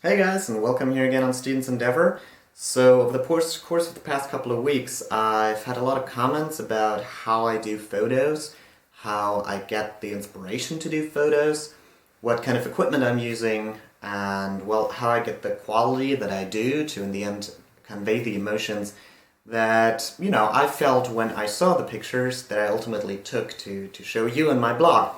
Hey guys, and welcome here again on Students Endeavor. So over the course of the past couple of weeks, I've had a lot of comments about how I do photos, how I get the inspiration to do photos, what kind of equipment I'm using, and well, how I get the quality that I do to in the end convey the emotions that, I felt when I saw the pictures that I ultimately took to show you in my blog.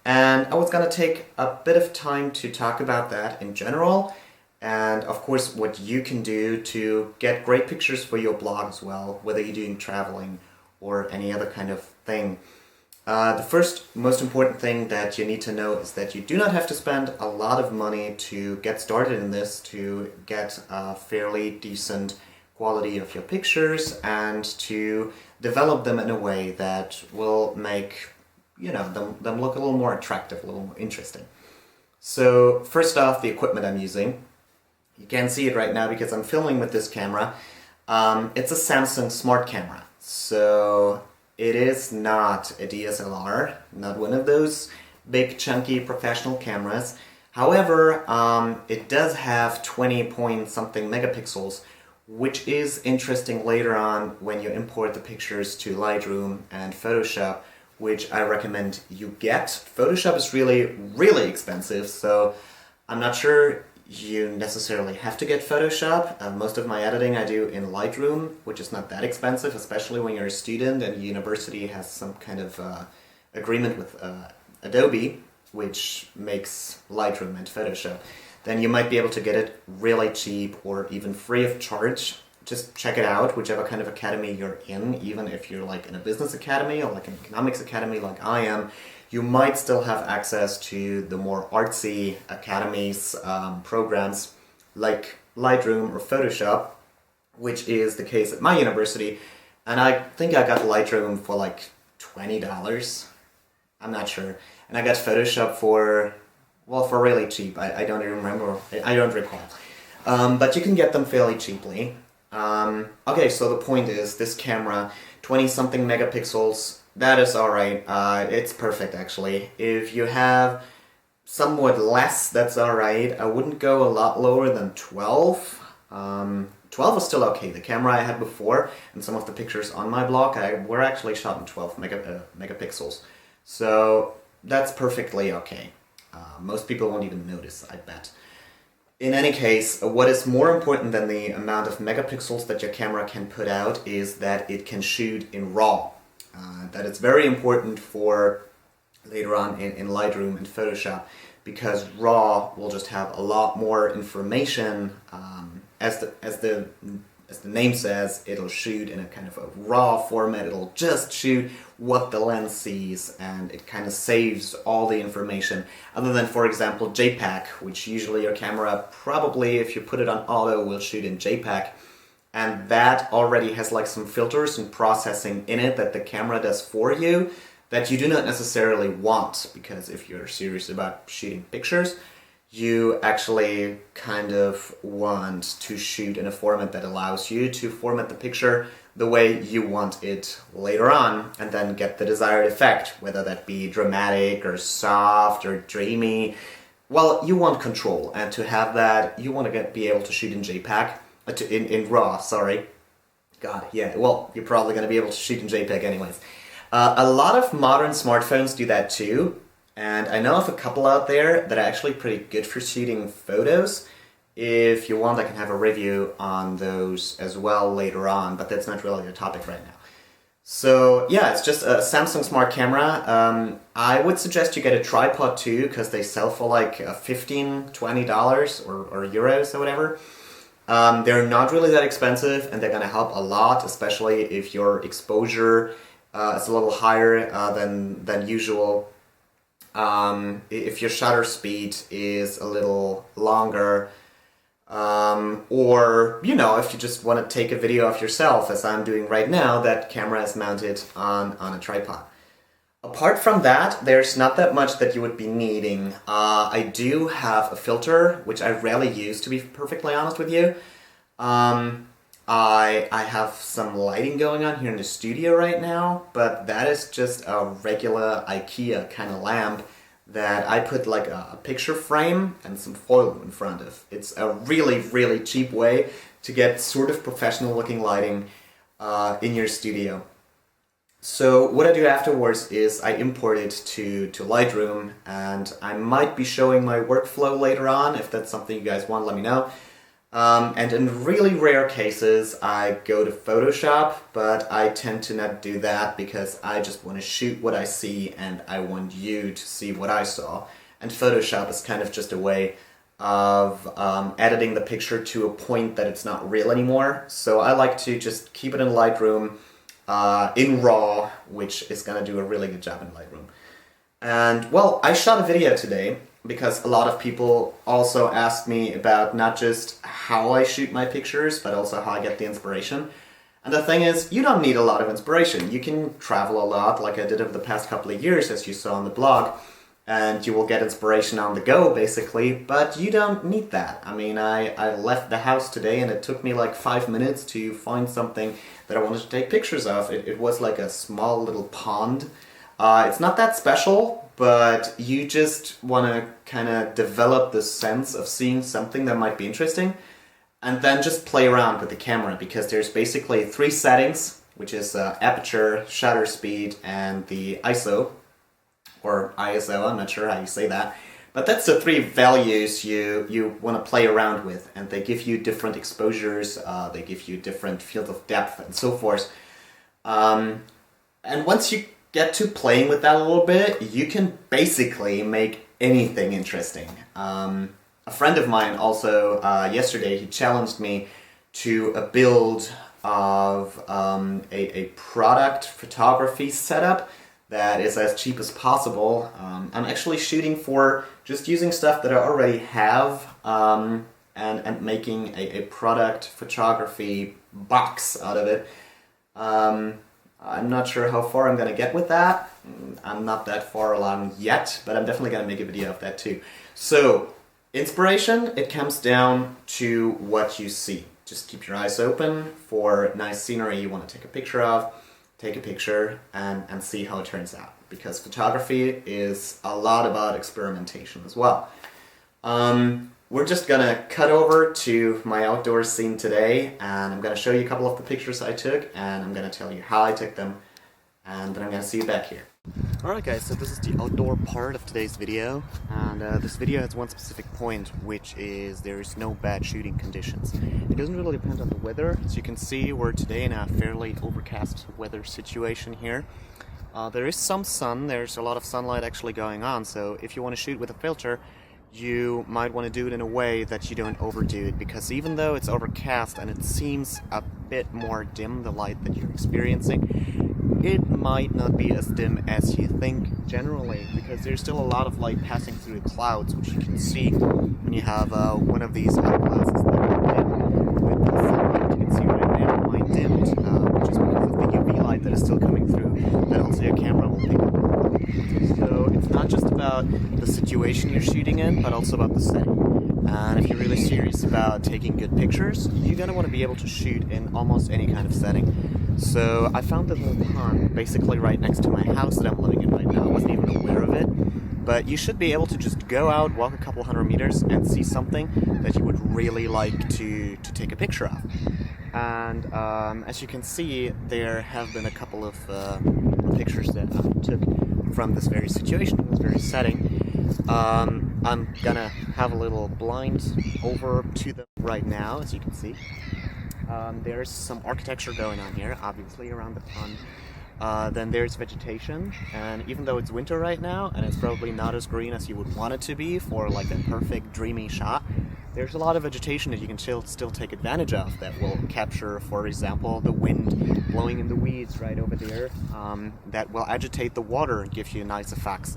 And I was going to take a bit of time to talk about that in general, and of course what you can do to get great pictures for your blog as well, whether you're doing traveling or any other kind of thing. The first most important thing that you need to know is that you do not have to spend a lot of money to get started in this, to get a fairly decent quality of your pictures and to develop them in a way that will make them look a little more attractive, a little more interesting. So first off, the equipment I'm using. You can't see it right now because I'm filming with this camera. It's a Samsung Smart Camera. So it is not a DSLR, not one of those big chunky professional cameras. However, it does have 20 point something megapixels, which is interesting later on when you import the pictures to Lightroom and Photoshop, which I recommend you get. Photoshop is really, really expensive, so I'm not sure you necessarily have to get Photoshop. Most of my editing I do in Lightroom, which is not that expensive, especially when you're a student and university has some kind of agreement with Adobe, which makes Lightroom and Photoshop. Then you might be able to get it really cheap or even free of charge. Just check it out, whichever kind of academy you're in. Even if you're like in a business academy or like an economics academy like I am, you might still have access to the more artsy academies programs like Lightroom or Photoshop, which is the case at my university. And I think I got Lightroom for like $20. I'm not sure. And I got Photoshop for really cheap. I don't even remember. I don't recall. But you can get them fairly cheaply. Okay, so the point is, this camera, 20 something megapixels, that is alright. It's perfect actually. If you have somewhat less, that's alright. I wouldn't go a lot lower than 12. 12 is still okay. The camera I had before and some of the pictures on my blog were actually shot in 12 megapixels. So that's perfectly okay. Most people won't even notice, I bet. In any case, what is more important than the amount of megapixels that your camera can put out is that it can shoot in RAW. That is very important for later on in Lightroom and Photoshop, because RAW will just have a lot more information. As the name says, it'll shoot in a kind of a RAW format. It'll just shoot what the lens sees, and it kind of saves all the information, other than, for example, JPEG, which usually your camera probably, if you put it on auto, will shoot in JPEG. And that already has like some filters and processing in it that the camera does for you that you do not necessarily want, because if you're serious about shooting pictures, you actually kind of want to shoot in a format that allows you to format the picture the way you want it later on and then get the desired effect, whether that be dramatic or soft or dreamy. Well, you want control, and to have that, you want to be able to shoot in JPEG, in RAW, sorry. God, yeah, well, you're probably going to be able to shoot in JPEG anyways. A lot of modern smartphones do that too, and I know of a couple out there that are actually pretty good for shooting photos. If you want, I can have a review on those as well later on, but that's not really the topic right now. So yeah, it's just a Samsung Smart Camera. I would suggest you get a tripod too, because they sell for like $15, $20 or euros or whatever. They're not really that expensive, and they're going to help a lot, especially if your exposure is a little higher than usual. If your shutter speed is a little longer, or, if you just want to take a video of yourself, as I'm doing right now, that camera is mounted on a tripod. Apart from that, there's not that much that you would be needing. I do have a filter, which I rarely use, to be perfectly honest with you. I have some lighting going on here in the studio right now, but that is just a regular IKEA kind of lamp that I put like a picture frame and some foil in front of. It's a really, really cheap way to get sort of professional looking lighting in your studio. So what I do afterwards is I import it to Lightroom, and I might be showing my workflow later on. If that's something you guys want, let me know. And in really rare cases, I go to Photoshop, but I tend to not do that because I just want to shoot what I see and I want you to see what I saw. And Photoshop is kind of just a way of editing the picture to a point that it's not real anymore. So I like to just keep it in Lightroom in RAW, which is going to do a really good job in Lightroom. And well, I shot a video today because a lot of people also asked me about not just how I shoot my pictures, but also how I get the inspiration. And the thing is, you don't need a lot of inspiration. You can travel a lot, like I did over the past couple of years, as you saw on the blog, and you will get inspiration on the go, basically, but you don't need that. I mean, I left the house today and it took me like 5 minutes to find something that I wanted to take pictures of. It was like a small little pond. It's not that special, but you just want to kind of develop the sense of seeing something that might be interesting, and then just play around with the camera, because there's basically 3 settings, which is aperture, shutter speed, and the ISO, or ISO, I'm not sure how you say that. But that's the 3 values you want to play around with, and they give you different exposures, they give you different fields of depth, and so forth. And once you get to playing with that a little bit, you can basically make anything interesting. A friend of mine also, yesterday, he challenged me to a build of a product photography setup that is as cheap as possible. I'm actually shooting for just using stuff that I already have and making a product photography box out of it. I'm not sure how far I'm going to get with that. I'm not that far along yet, but I'm definitely going to make a video of that too. So, inspiration, it comes down to what you see. Just keep your eyes open for nice scenery you want to take a picture of. Take a picture and see how it turns out, because photography is a lot about experimentation as well. We're just gonna cut over to my outdoor scene today, and I'm gonna show you a couple of the pictures I took, and I'm gonna tell you how I took them, and then I'm gonna see you back here. Alright guys, so this is the outdoor part of today's video, and this video has one specific point, which is there's no bad shooting conditions. It doesn't really depend on the weather. As you can see, we're today in a fairly overcast weather situation here. There is some sun, there's a lot of sunlight actually going on, so if you want to shoot with a filter, you might want to do it in a way that you don't overdo it, because even though it's overcast and it seems a bit more dim, the light that you're experiencing, it might not be as dim as you think generally, because there's still a lot of light passing through the clouds, which you can see when you have one of these eyeglasses that are dim. With the sunlight, you can see right now mine dimmed, which is because of the UV light that is still coming through, that also your camera will pick up. So it's not just about the situation you're shooting in, but also about the setting. And if you're really serious about taking good pictures, you're going to want to be able to shoot in almost any kind of setting. So I found this little pond basically right next to my house that I'm living in right now. I wasn't even aware of it, but you should be able to just go out, walk a couple hundred meters, and see something that you would really like to take a picture of. And as you can see, there have been a couple of pictures that I took from this very situation, this very setting. I'm gonna have a little blind over to them right now, as you can see. There's some architecture going on here, obviously, around the pond. Then there's vegetation, and even though it's winter right now, and it's probably not as green as you would want it to be for like a perfect dreamy shot, there's a lot of vegetation that you can still take advantage of that will capture, for example, the wind blowing in the weeds right over there, that will agitate the water and give you nice effects.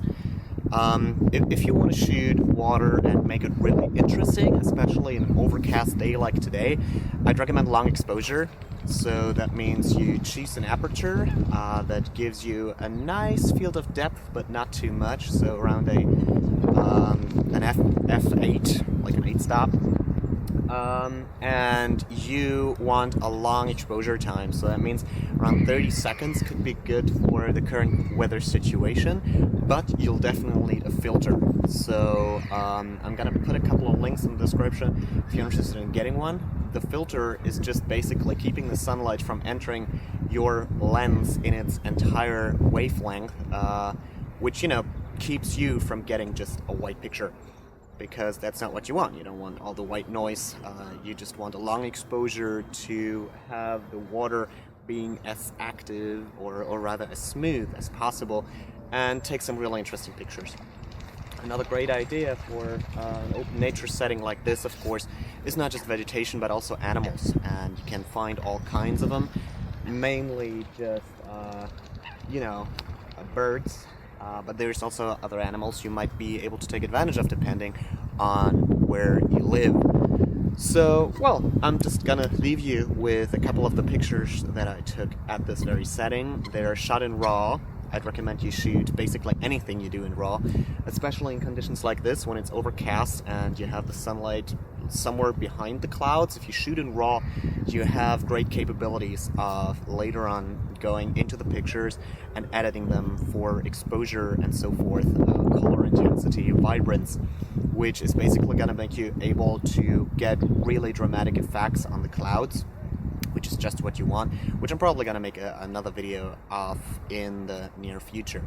If you want to shoot water and make it really interesting, especially in an overcast day like today, I'd recommend long exposure. So that means you choose an aperture that gives you a nice field of depth, but not too much. So around an f8, like an 8 stop. and you want a long exposure time, so that means around 30 seconds could be good for the current weather situation, but you'll definitely need a filter. So I'm gonna put a couple of links in the description if you're interested in getting one. The filter is just basically keeping the sunlight from entering your lens in its entire wavelength, which, keeps you from getting just a white picture, because that's not what you want. You don't want all the white noise. You just want a long exposure to have the water being as active, or rather as smooth as possible, and take some really interesting pictures. Another great idea for an open nature setting like this, of course, is not just vegetation but also animals, and you can find all kinds of them, mainly just birds, but there's also other animals you might be able to take advantage of depending on where you live. So, well, I'm just gonna leave you with a couple of the pictures that I took at this very setting. They're shot in RAW. I'd recommend you shoot basically anything you do in RAW, especially in conditions like this when it's overcast and you have the sunlight somewhere behind the clouds. If you shoot in RAW, you have great capabilities of later on going into the pictures and editing them for exposure and so forth, color intensity, vibrance, which is basically going to make you able to get really dramatic effects on the clouds, which is just what you want, which I'm probably going to make another video of in the near future.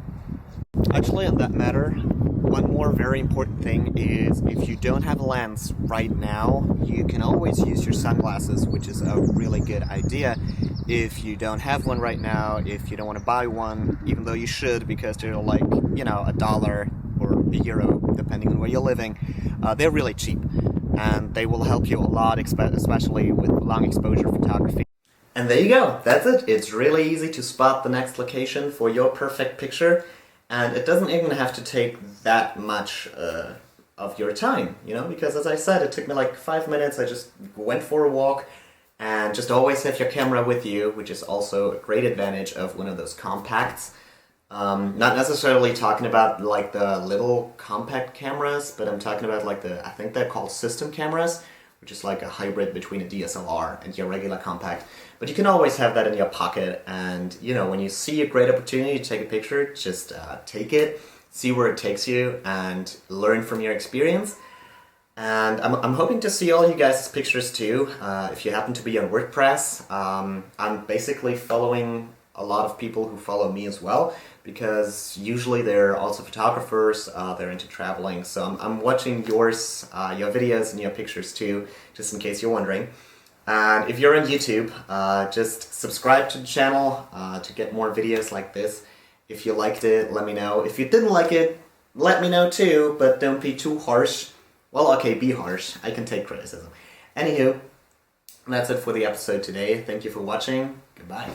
Actually, on that matter, one more very important thing is if you don't have a lens right now, you can always use your sunglasses, which is a really good idea. If you don't have one right now, if you don't want to buy one, even though you should because they're like, $1 or €1, depending on where you're living, they're really cheap. And they will help you a lot, especially with long exposure photography. And there you go, that's it. It's really easy to spot the next location for your perfect picture, and it doesn't even have to take that much of your time, because as I said, it took me like 5 minutes. I just went for a walk, and just always have your camera with you, which is also a great advantage of one of those compacts. Not necessarily talking about like the little compact cameras, but I'm talking about like I think they're called system cameras, which is like a hybrid between a DSLR and your regular compact. But you can always have that in your pocket, and when you see a great opportunity to take a picture, just take it, see where it takes you, and learn from your experience. And I'm hoping to see all you guys' pictures too, if you happen to be on WordPress. I'm basically following a lot of people who follow me as well, because usually they're also photographers, they're into traveling, so I'm watching your videos and your pictures too, just in case you're wondering. And if you're on YouTube, just subscribe to the channel to get more videos like this. If you liked it, let me know. If you didn't like it, let me know too, but don't be too harsh. Well, okay, be harsh. I can take criticism. Anywho, that's it for the episode today. Thank you for watching. Goodbye.